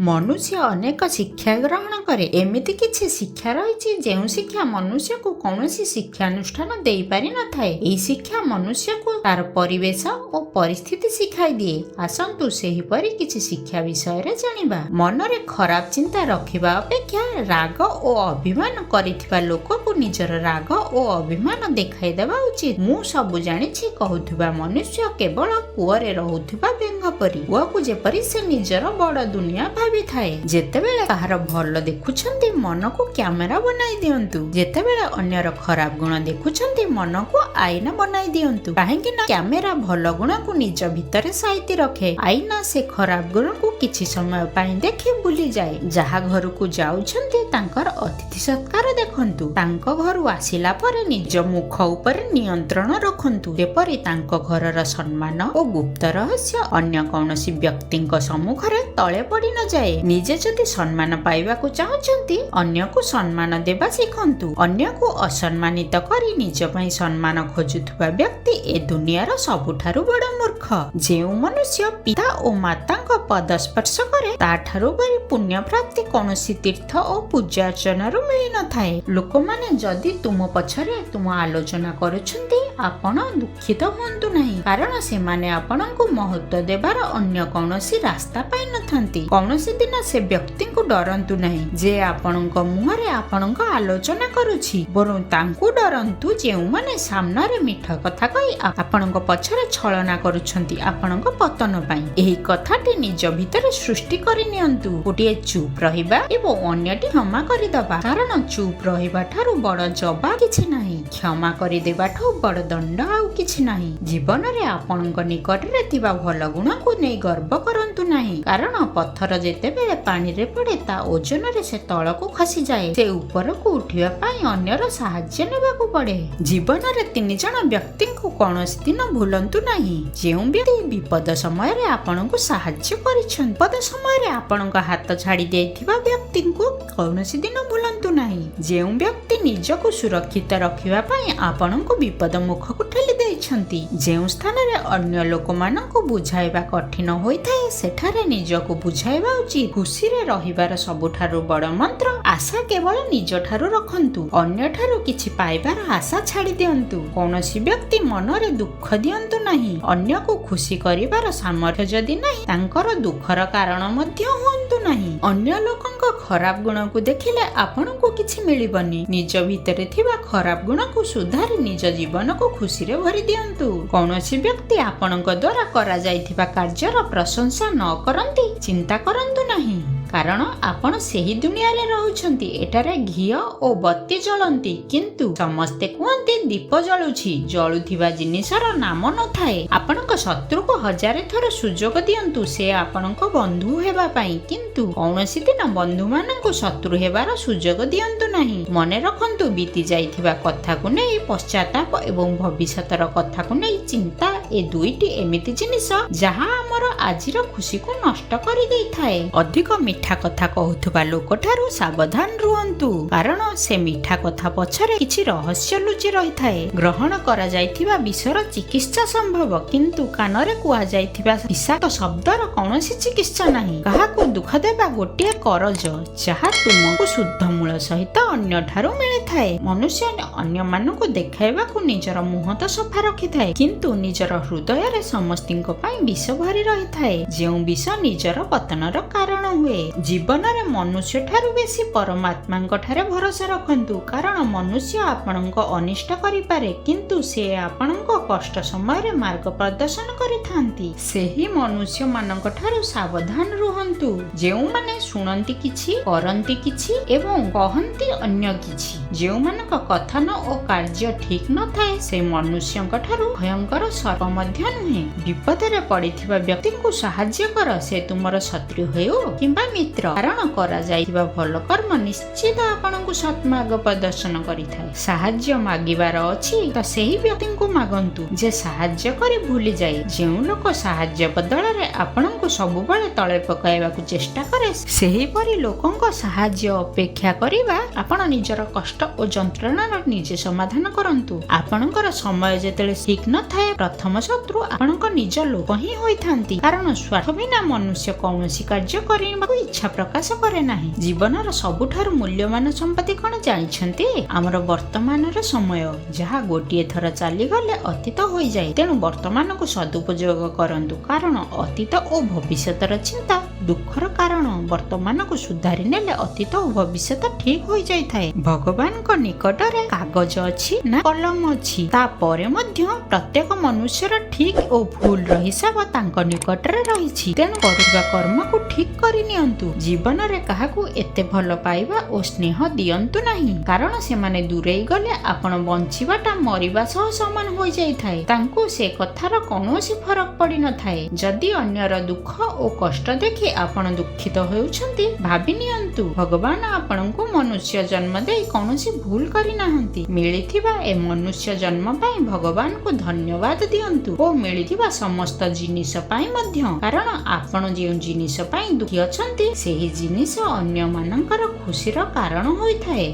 ମନୁଷ୍ୟ ଅନେକ ଶିକ୍ଷା ଗ୍ରହଣ କରେ। ଏମିତି କିଛି ଶିକ୍ଷା ରହିଛି ଯେଉଁ ଶିକ୍ଷା ମନୁଷ୍ୟକୁ କୌଣସି ଶିକ୍ଷାନୁଷ୍ଠାନ ଦେଇପାରିନଥାଏ। ଏହି ଶିକ୍ଷା ମନୁଷ୍ୟକୁ ତାର ପରିବେଶ ଓ ପରିସ୍ଥିତି ଶିଖାଇ ଦିଏ। ଆସନ୍ତୁ ସେହିପରି କିଛି ଶିକ୍ଷା ବିଷୟରେ ଜାଣିବା। ମନରେ ଖରାପ ଚିନ୍ତା ରଖିବା ଅପେକ୍ଷା ରାଗ ଓ ଅଭିମାନ କରିଥିବା ଲୋକକୁ ନିଜର ରାଗ ଓ ଅଭିମାନ ଦେଖାଇ ଦେବା ଉଚିତ। ମୁଁ ସବୁ ଜାଣିଛି କହୁଥିବା ମନୁଷ୍ୟ କେବଳ କୂଅରେ ରହୁଥିବା ବେଙ୍ଗ ପରି। କୂଅକୁ ଯେପରି ସେ ନିଜର ବଡ ଦୁନିଆ ଭାବିଥାଏ। ଯେତେବେଳେ କାହାର ଭଲ ଦେଖୁଛନ୍ତି ମନକୁ କ୍ୟାମେରା ବନାଇ ଦିଅନ୍ତୁ। ଯେତେବେଳେ ଅନ୍ୟର ଖରାପ ଗୁଣ ଦେଖୁଛନ୍ତି ମନକୁ ଆଇନା ବନାଇ ଦିଅନ୍ତୁ। କାହିଁକି ନା କ୍ୟାମେରା ଭଲ ଗୁଣକୁ ନିଜ ଭିତରେ ସାଇତି ରଖେ। ଆଇନା ସେ ଖରାପ ଗୁଣକୁ କିଛି ସମୟ ପାଇଁ ଦେଖି ଭୁଲିଯାଏ। ଯାହା ଘରକୁ ଯାଉଛନ୍ତି ତାଙ୍କର ଅତିଥି ସତ୍କାର ଦେଖନ୍ତୁ। ତାଙ୍କ ଘରୁ ଆସିଲା ପରେ ନିଜ ମୁଖ ଉପରେ ନିୟନ୍ତ୍ରଣ ରଖନ୍ତୁ। ଯେପରି ତାଙ୍କ ଘରର ସମ୍ମାନ ଓ ଗୁପ୍ତ ରହସ୍ୟ ଅନ୍ୟ କୌଣସି ବ୍ୟକ୍ତିଙ୍କ ସମ୍ମୁଖରେ ତଳେ ପଡି ନଯାଏ। ନିଜେ ଯଦି ସମ୍ମାନ ପାଇବାକୁ ଚାହୁଁଛନ୍ତି ଅନ୍ୟକୁ ସମ୍ମାନ ଦେବା ଶିଖନ୍ତୁ। ଅନ୍ୟକୁ ଅସମ୍ମାନିତ କରି ନିଜ ପାଇଁ ସମ୍ମାନ ଖୋଜୁଥିବା ବ୍ୟକ୍ତି ଏ ଦୁନିଆର ସବୁଠାରୁ ବଡ ମୂର୍ଖ। ଯେଉଁ ମନୁଷ୍ୟ ପିତା ଓ ମାତାଙ୍କ ପଦ ସ୍ପର୍ଶ କରେ ତାଠାରୁ ବଳି ପୁଣ୍ୟ ପ୍ରାପ୍ତି କୌଣସି ତୀର୍ଥ ଓ ପୂଜାର୍ଚ୍ଚନାରୁ ମିଳିନଥାଏ। ଲୋକମାନେ ଯଦି ତୁମ ପଛରେ ତୁମ ଆଲୋଚନା କରୁଛନ୍ତି ଆପଣ ଦୁଃଖିତ ହୁଅନ୍ତୁ ନାହିଁ, କାରଣ ସେମାନେ ଆପଣଙ୍କୁ ମହତ୍ତ୍ୱ ଦେବାର ଅନ୍ୟ କୌଣସି ରାସ୍ତା ପାଇନଥାନ୍ତି। କୌଣସି ଦିନ ସେ ବ୍ୟକ୍ତିଙ୍କୁ ଡରନ୍ତୁ ନାହିଁ ଯେ ଆପଣଙ୍କ ମୁହଁରେ ଆପଣଙ୍କ ଆଲୋଚନା କରୁଛି, ବରଂ ତାଙ୍କୁ ଡରନ୍ତୁ ଯେଉଁମାନେ ସାମ୍ନାରେ ମିଠ କଥା କହି ଆପଣଙ୍କ ପଛରେ ଛଳନା କରୁଛନ୍ତି ଆପଣଙ୍କ ପତନ ପାଇଁ। ଏହି କଥାଟି ନିଜ ଭିତରେ ସୃଷ୍ଟି କରି ନିଅନ୍ତୁ। ଗୋଟିଏ ଚୁପ୍ ରହିବା ଏବଂ ଅନ୍ୟଟି କ୍ଷମା କରିଦେବା, କାରଣ ଚୁପ୍ ରହିବା ଠାରୁ ବଡ ଜବାବ କିଛି ନାହିଁ। କ୍ଷମା କରିଦେବାଠୁ ବଡ ଦଣ୍ଡ ଆଉ କିଛି ନାହିଁ। ଜୀବନରେ ଆପଣଙ୍କ ନିକଟରେ ଥିବା ଭଲ ଗୁଣକୁ ନେଇ ଗର୍ବ କରନ୍ତୁ ନାହିଁ, କାରଣ ପଥର ଯେତେବେଳେ ପାଣିରେ ପଡେ ତା ଓଜନରେ ସେ ତଳକୁ ଖସିଯାଏ। ସେ ଉପରକୁ ଉଠିବା ପାଇଁ ଅନ୍ୟର ସାହାଯ୍ୟ ନେବାକୁ ପଡେ। ଜୀବନରେ 3 ଜଣ ବ୍ୟକ୍ତିଙ୍କୁ କୌଣସି ଦିନ ଭୁଲନ୍ତୁ ନାହିଁ। ଯେଉଁ ବ୍ୟକ୍ତି ବିପଦ ସମୟରେ ଆପଣଙ୍କୁ ସାହାଯ୍ୟ କରିଛନ୍ତି। ବିପଦ ସମୟରେ ଆପଣଙ୍କ ହାତ ଛାଡି ଦେଇଥିବା ବ୍ୟକ୍ତିଙ୍କୁ କୌଣସି ଦିନ ଭୁଲନ୍ତୁ ନାହିଁ। ଯେଉଁ ବ୍ୟକ୍ତି ନିଜକୁ ସୁରକ୍ଷିତ ରଖିବା ପାଇଁ ଆପଣଙ୍କୁ ବିପଦ ମୁଖକୁ ଠେଲି ଦେଇଛନ୍ତି। ଯେଉଁ ସ୍ଥାନରେ ଅନ୍ୟ ଲୋକମାନଙ୍କୁ ବୁଝାଇବା କଠିନ ହୋଇଥାଏ ସେଠାରେ ନିଜକୁ ବୁଝାଇବା ଉଚିତ। ଖୁସିରେ ରହିବାର ସବୁଠାରୁ ବଡ ମନ୍ତ୍ର ଆଶା କେବଳ ନିଜଠାରୁ ରଖନ୍ତୁ। ଅନ୍ୟଠାରୁ କିଛି ପାଇବାର ଆଶା ଛାଡି ଦିଅନ୍ତୁ। କୌଣସି ବ୍ୟକ୍ତି ମନରେ ଦୁଃଖ ଦିଅନ୍ତୁ ନାହିଁ। ଅନ୍ୟକୁ ଖୁସି କରିବାର ସାମର୍ଥ୍ୟ ଯଦି ନାହିଁ ତାଙ୍କର ଦୁଃଖର କାରଣ ମଧ୍ୟ ହୁଅନ୍ତୁ ନାହିଁ। ଅନ୍ୟ ଲୋକଙ୍କ ଖରାପ ଗୁଣକୁ ଦେଖିଲେ ଆପଣଙ୍କୁ କିଛି ମିଳିବନି। ନିଜ ଭିତରେ ଥିବା ଖରାପ ଗୁଣକୁ ସୁଧାରି ନିଜ ଜୀବନକୁ ଖୁସିରେ ଭରି ଦିଅନ୍ତୁ। କୌଣସି ବ୍ୟକ୍ତି ଆପଣଙ୍କ ଦ୍ୱାରା କରାଯାଇଥିବା କାର୍ଯ୍ୟର ପ୍ରଶଂସା ନ କରନ୍ତି ଚିନ୍ତା କରନ୍ତୁ ନାହିଁ, କାରଣ ଆପଣ ସେହି ଦୁନିଆରେ ରହୁଛନ୍ତି। ଏଠାରେ ଘିଅ ଓ ବତି ଜଳନ୍ତି, କିନ୍ତୁ ସମସ୍ତେ କୁହନ୍ତି ଦୀପ ଜଳୁଛି। ଜଳୁଥିବା ଜିନିଷର ନାମ ନଥାଏ। ଆପଣଙ୍କ ଶତ୍ରୁକୁ 1000 ଥର ସୁଯୋଗ ଦିଅନ୍ତୁ ସେ ଆପଣଙ୍କ ବନ୍ଧୁ ହେବା ପାଇଁ, କିନ୍ତୁ କୌଣସି ଦିନ ବନ୍ଧୁମାନଙ୍କୁ ଶତ୍ରୁ ହେବାର ସୁଯୋଗ ଦିଅନ୍ତୁ ନାହିଁ। ମନେ ରଖନ୍ତୁ ବିତି ଯାଇଥିବା କଥାକୁ ନେଇ ପଶ୍ଚାତାପ ଏବଂ ଭବିଷ୍ୟତର କଥାକୁ ନେଇ ଚିନ୍ତା ଏ ଦୁଇଟି ଏମିତି ଜିନିଷ ଯାହା ଆମର ଆଜିର ଖୁସିକୁ ନଷ୍ଟ କରିଦେଇଥାଏ। ଅଧିକ ମିଠା କଥା କହୁଥିବା ଲୋକଠାରୁ ସାବଧାନ ରୁହନ୍ତୁ, କାରଣ ସେ ମିଠା କଥା ପଛରେ କିଛି ରହସ୍ୟ ଲୁଚି ରହିଥାଏ। ଗ୍ରହଣ କରାଯାଇଥିବା ବିଷର ଚିକିତ୍ସା ସମ୍ଭବ, କିନ୍ତୁ କାନରେ କୁହାଯାଇଥିବା ବିଷାକ୍ତ ଶବ୍ଦର କୌଣସି ଚିକିତ୍ସା ନାହିଁ। କାହାକୁ ଦୁଃଖ ଦେବା ଗୋଟିଏ କରଜ ଯାହା ତୁମକୁ ଶୁଦ୍ଧ ମୂଳ ସହିତ ଅନ୍ୟଠାରୁ ମିଳିଥାଏ। ମନୁଷ୍ୟ ଅନ୍ୟମାନଙ୍କୁ ଦେଖାଇବାକୁ ନିଜର ମୁହଁ ତ ସଫା ରଖିଥାଏ, କିନ୍ତୁ ନିଜର ହୃଦୟରେ ସମସ୍ତଙ୍କ ପାଇଁ ବିଷ ଭରି ରହିଥାଏ, ଯେଉଁ ବିଷ ନିଜର ପତନର କାରଣ ହୁଏ। ଜୀବନରେ ମନୁଷ୍ୟ ଠାରୁ ବେଶୀ ପରମାତ୍ମାଙ୍କ ଠାରେ ଭରସା ରଖନ୍ତୁ, କାରଣ ମନୁଷ୍ୟ ଆପଣଙ୍କ ଅନିଷ୍ଟ କରିପାରେ କିନ୍ତୁ ସେ ଆପଣଙ୍କ କଷ୍ଟ ସମୟରେ ମାର୍ଗ ପ୍ରଦର୍ଶନ କରିଥାନ୍ତି। ସେହି ମନୁଷ୍ୟ ମାନଙ୍କ ଠାରୁ ସାବଧାନ ରୁହନ୍ତୁ ଯେଉଁମାନେ ଶୁଣନ୍ତି କିଛି, କରନ୍ତି କିଛି ଏବଂ କହନ୍ତି ଅନ୍ୟ କିଛି। ଯେଉଁମାନଙ୍କ କଥନ ଓ କାର୍ଯ୍ୟ ଠିକ ନଥାଏ ସେ ମନୁଷ୍ୟଙ୍କ ଠାରୁ ଭୟଙ୍କର ସର୍ପ ମଧ୍ୟ ନୁହେଁ। ବିପଦରେ ପଡିଥିବା ବ୍ୟକ୍ତିଙ୍କୁ ସାହାଯ୍ୟ କର, ସେ ତୁମର ଶତ୍ରୁ ହେଉ କିମ୍ବା ମିତ୍ର, କାରଣ କରାଯାଇଥିବା ଭଲ କର୍ମ ନିଶ୍ଚିତ ଆପଣଙ୍କୁ ସତ୍ମାର୍ଗ ପ୍ରଦର୍ଶନ କରିଥାଏ। ସାହାଯ୍ୟ ମାଗିବାର ଅଛି ତ ସେହି ବ୍ୟକ୍ତିଙ୍କୁ ମାଗନ୍ତୁ ଯେ ସାହାଯ୍ୟ କରି ଭୁଲିଯାଏ। ଯେଉଁ ଲୋକ ସାହାଯ୍ୟ ବଦଳରେ ଆପଣଙ୍କୁ ସବୁବେଳେ ତଳେ ପକାଇବାକୁ ଚେଷ୍ଟା କରେ, ସେହିପରି ଲୋକଙ୍କ ସାହାଯ୍ୟ ଅପେକ୍ଷା କରିବା। ଆପଣ ନିଜର କଷ୍ଟ ଓ ଯନ୍ତ୍ରଣାର ନିଜେ ସମାଧାନ କରନ୍ତୁ। ଆପଣଙ୍କର ସମୟ ଯେତେବେଳେ ଠିକ ନଥାଏ, ପ୍ରଥମ ଶତ୍ରୁ ଆପଣଙ୍କ ନିଜ ଲୋକ ହିଁ ହୋଇଥାନ୍ତି। କାରଣ ସ୍ୱାର୍ଥ ବିନା ମନୁଷ୍ୟ କୌଣସି କାର୍ଯ୍ୟ କରିବାକୁ ଇଚ୍ଛା ପ୍ରକାଶ କରେ ନାହିଁ। ଜୀବନର ସବୁଠାରୁ ମୂଲ୍ୟବାନ ସମ୍ପତ୍ତି କଣ ଜାଣିଛନ୍ତି? ଆମର ବର୍ତ୍ତମାନର ସମୟ, ଯାହା ଗୋଟିଏ ଥର ଚାଲିଗଲେ ଅତୀତ ହୋଇଯାଏ। ତେଣୁ ବର୍ତ୍ତମାନକୁ ସଦୁପଯୋଗ କରନ୍ତୁ, କାରଣ ଅତୀତ ଓ ଭବିଷ୍ୟତର ଚିନ୍ତା ଦୁଃଖର କାରଣ। ବର୍ତ୍ତମାନକୁ ସୁଧାରି ନେଲେ ଅତୀତ ଓ ଭବିଷ୍ୟତ ଠିକ ହୋଇଯାଇଥାଏ। ଭଗବାନଙ୍କ ନିକଟରେ କାଗଜ ଅଛି ନା କଲମ ଅଛି, ତାପରେ ମଧ୍ୟ ପ୍ରତ୍ୟେକ ମନୁଷ୍ୟର ଠିକ ଓ ଭୁଲର ହିସାବ ତାଙ୍କ ନିକଟରେ ରହିଛି। ତେଣୁ କରୁଥିବା କର୍ମକୁ ଠିକ କରି ନିଅନ୍ତୁ। ଜୀବନରେ କାହାକୁ ଏତେ ଭଲ ପାଇବା ଓ ସ୍ନେହ ଦିଅନ୍ତୁ ନାହିଁ, କାରଣ ସେମାନେ ଦୂରେଇ ଗଲେ ଆପଣ ବଞ୍ଚିବାଟା ମରିବା ସହ ସମାନ ହୋଇଯାଇଥାଏ। ତାଙ୍କୁ ସେ କଥାର କୌଣସି ଫରକ ପଡ଼ିନଥାଏ। ଯଦି ଅନ୍ୟର ଦୁଃଖ ଓ କଷ୍ଟ ଦେଖି ଆପଣ ଦୁଃଖିତ ହେଉଛନ୍ତି, ଭାବି ନିଅନ୍ତୁ ଭଗବାନ ଆପଣଙ୍କୁ ମନୁଷ୍ୟ ଜନ୍ମ ଦେଇ କୌଣସି ଭୁଲ କରିନାହାନ୍ତି। ମିଳିଥିବା ଏ ମନୁଷ୍ୟ ଜନ୍ମ ପାଇଁ ଭଗବାନଙ୍କୁ ଧନ୍ୟବାଦ ଦିଅନ୍ତୁ ଓ ମିଳିଥିବା ସମସ୍ତ ଜିନିଷ ପାଇଁ ମଧ୍ୟ, କାରଣ ଆପଣ ଯେଉଁ ଜିନିଷ ପାଇଁ ଦୁଃଖୀ ଅଛନ୍ତି, ସେହି ଜିନିଷ ଅନ୍ୟମାନଙ୍କର ଖୁସିର କାରଣ ହୋଇଥାଏ।